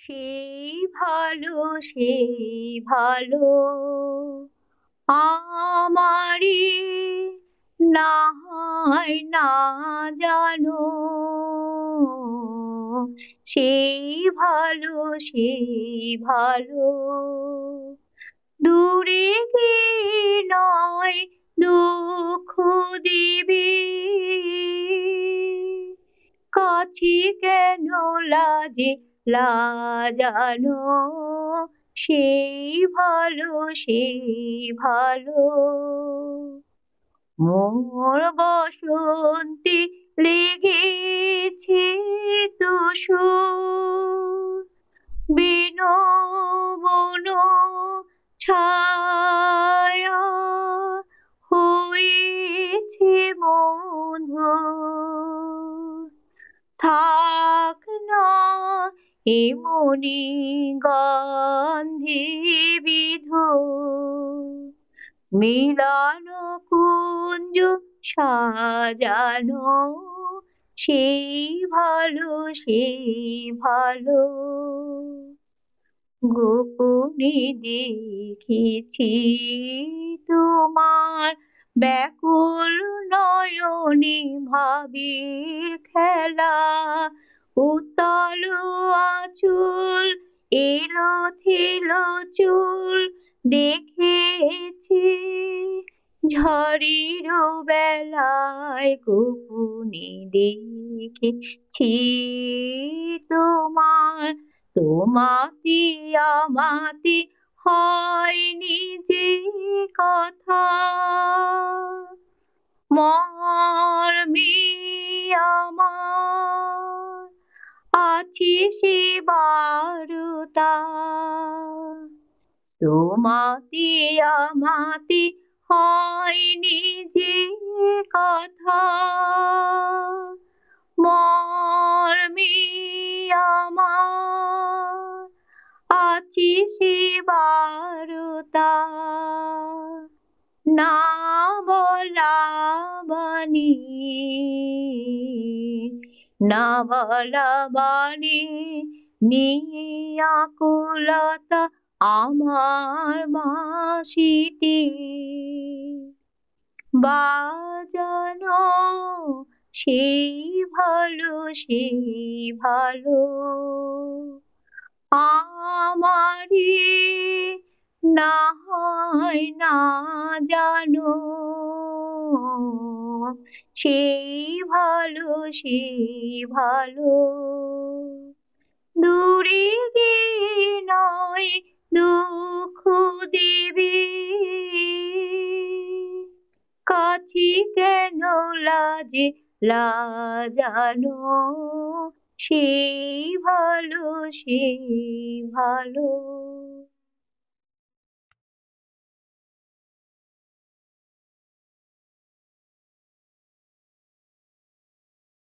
সেই ভালো সেই ভালো আমারই না হয় না জানো, সেই ভালো সেই ভালো দূরে গিয়ে নয় দুঃখ দিবি, কাছে কেন লাজে লাজানো, সেই ভালো সেই ভালো মোর বসন্তে লেগেছে তুষার, বিনো বনো ছায়া হয়েছে মধুর, থাক না এমনি গন্ধে বিধুর, মিলানো কুঞ্জ সাজানো, সেই ভালো সেই ভালো গোপনে দেখেছি তোমার ব্যাকুল নয়নে ভাবের খেলা, উতল আঁচল এলো থেলো চুল দেখেছি ঝড়ের বেলায় গোপনে দেখেছি তোমার, তোমাতে আমাতে হয়নি যে কথা, মর্মে আমার আছে সে বারতা, তোমাতে আমাতে হয়নি যে কথা, মর্মে আমার আছে সে বারতা, না বলা বাণী না বলা বাণী নিয়ে আকুলতা আমার বাঁশিটি বাজানো, সেই ভালো সেই ভালো আমারই না হয় না জানো, সেই ভালো সেই ভালো দূরে গিয়ে নয় দুঃখ দিবি, কাছে কেন লাজে লাজানো, সেই ভালো সেই ভালো।